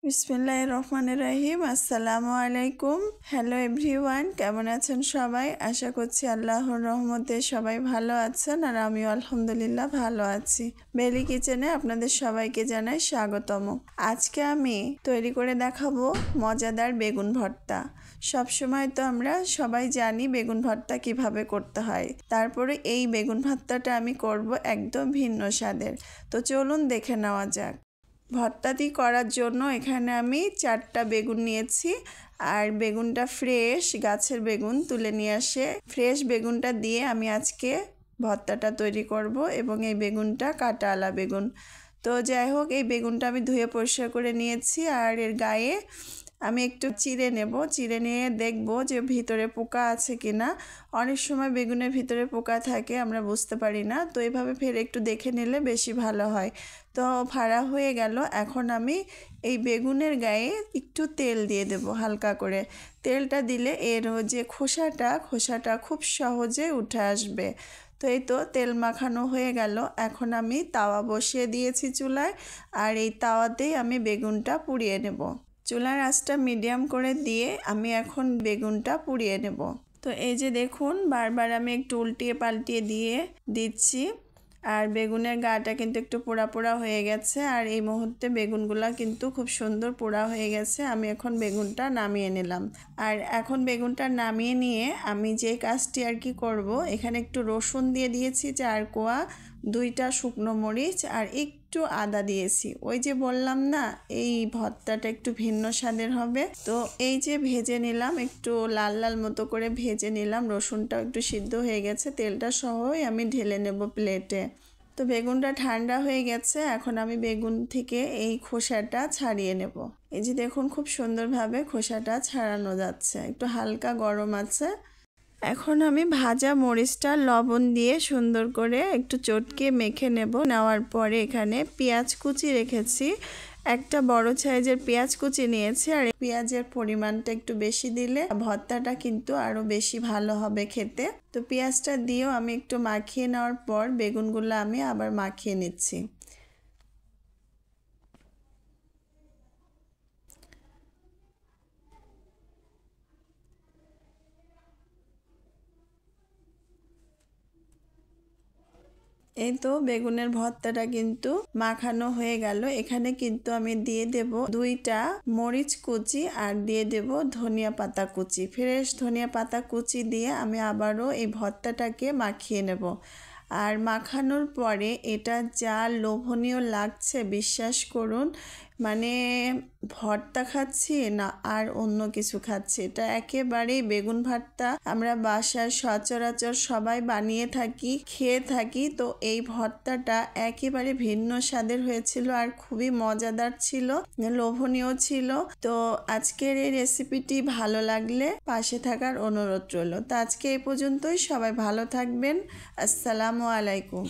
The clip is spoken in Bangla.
বিসমিল্লাহির রহমানির রহিম। আসসালামু আলাইকুম। হ্যালো এভরিওয়ান, কেমন আছেন সবাই? আশা করছি আল্লাহর রহমতে সবাই ভালো আছেন, আর আমিও আলহামদুলিল্লাহ ভালো আছি। বেলি কিচেনে আপনাদের সবাইকে জানাই স্বাগতম। আজকে আমি তৈরি করে দেখাবো মজাদার বেগুন ভর্তা। সবসময় তো আমরা সবাই জানি বেগুন ভর্তা কিভাবে করতে হয়, তারপরে এই বেগুন ভর্তাটা আমি করব একদম ভিন্ন স্বাদের। তো চলুন দেখে নেওয়া যাক। ভর্তাটি করার জন্য এখানে আমি 4টা বেগুন নিয়েছি, আর বেগুনটা ফ্রেশ গাছের বেগুন তুলে নিয়ে আসে ফ্রেশ বেগুনটা দিয়ে আমি আজকে ভর্তাটা তৈরি করব, এবং এই বেগুনটা কাঁটাওয়ালা বেগুন। তো যাই হোক, এই বেগুনটা আমি ধুয়ে পরিষ্কার করে নিয়েছি, আর এর গায়ে আমি একটু চিড়ে নেব। চিড়ে নিয়ে দেখব যে ভিতরে পোকা আছে কিনা। অনেক সময় বেগুনের ভিতরে পোকা থাকে, আমরা বুঝতে পারি না, তো এভাবে ফের একটু দেখে নিলে বেশি ভালো হয়। তো ফাড়া হয়ে গেল। এখন আমি এই বেগুনের গায়ে একটু তেল দিয়ে দেব হালকা করে। তেলটা দিলে এর যে খোসাটা খুব সহজে উঠে আসবে। তো এই তো তেল মাখানো হয়ে গেল। এখন আমি তাওয়া বসিয়ে দিয়েছি চুলায়, আর এই তাওয়াতেই আমি বেগুনটা পুড়িয়ে নেব। চুলার আঁচটা মিডিয়াম করে দিয়ে আমি এখন বেগুনটা পুড়িয়ে নেব। তো এই যে দেখুন, বারবার আমি একটু উল্টিয়ে পাল্টিয়ে দিচ্ছি, আর বেগুনের গাটা কিন্তু একটু পোড়া পোড়া হয়ে গেছে, আর এই মুহূর্তে বেগুনগুলা কিন্তু খুব সুন্দর পোড়া হয়ে গেছে। আমি এখন বেগুনটা নামিয়ে নিলাম, আর এখন বেগুনটা নামিয়ে নিয়ে আমি যে কাজটি আর কি করব, এখানে একটু রসুন দিয়ে দিয়েছি 4 কোয়া, 2টা শুকনো মরিচ, আর একটু আদা দিয়েছি। ওই যে বললাম না, এই ভর্তাটা একটু ভিন্ন স্বাদের হবে। তো এই যে ভেজে নিলাম, একটু লাল লাল মতো করে ভেজে নিলাম। রসুনটাও একটু সিদ্ধ হয়ে গেছে, তেলটা সহই আমি ঢেলে নেব প্লেটে। তো বেগুনটা ঠান্ডা হয়ে গেছে, এখন আমি বেগুন থেকে এই খোসাটা ছাড়িয়ে নেব। এই যে দেখুন, খুব সুন্দরভাবে খোসাটা ছাড়ানো যাচ্ছে, একটু হালকা গরম আছে। এখন আমি ভাজা মরিচটা লবণ দিয়ে সুন্দর করে একটু চটকে মেখে নেওয়ার পরে এখানে পেঁয়াজ কুচি রেখেছি। একটা বড় সাইজের পেঁয়াজ কুচি নিয়েছি, আর পেঁয়াজের পরিমাণটা একটু বেশি দিলে ভর্তাটা কিন্তু আরও বেশি ভালো হবে খেতে। তো পেঁয়াজটা দিয়েও আমি একটু মাখিয়ে নেওয়ার পর বেগুনগুলো আমি আবার মাখিয়ে নিচ্ছি। এই তো বেগুনের ভর্তাটা কিন্তু মাখানো হয়ে গেল। এখানে কিন্তু আমি দিয়ে দেব 2টা মরিচ কুচি, আর দিয়ে দেব ধনিয়া পাতা কুচি। ফ্রেশ ধনিয়া পাতা কুচি দিয়ে আমি আবারও এই ভর্তাটাকে মাখিয়ে নেব। আর মাখানোর পরে এটা যা লোভনীয় লাগছে বিশ্বাস করুন, মানে ভর্তা খাচ্ছি না আর অন্য কিছু খাচ্ছি। এটা একেবারেই বেগুন ভর্তা আমরা বাসার সচরাচর সবাই বানিয়ে থাকি, খেয়ে থাকি। তো এই ভর্তাটা একেবারে ভিন্ন স্বাদের হয়েছিল, আর খুবই মজাদার ছিল, লোভনীয় ছিল। তো আজকের এই রেসিপিটি ভালো লাগলে পাশে থাকার অনুরোধ রইল। তো আজকে এই পর্যন্তই। সবাই ভালো থাকবেন। আসসালামু আলাইকুম।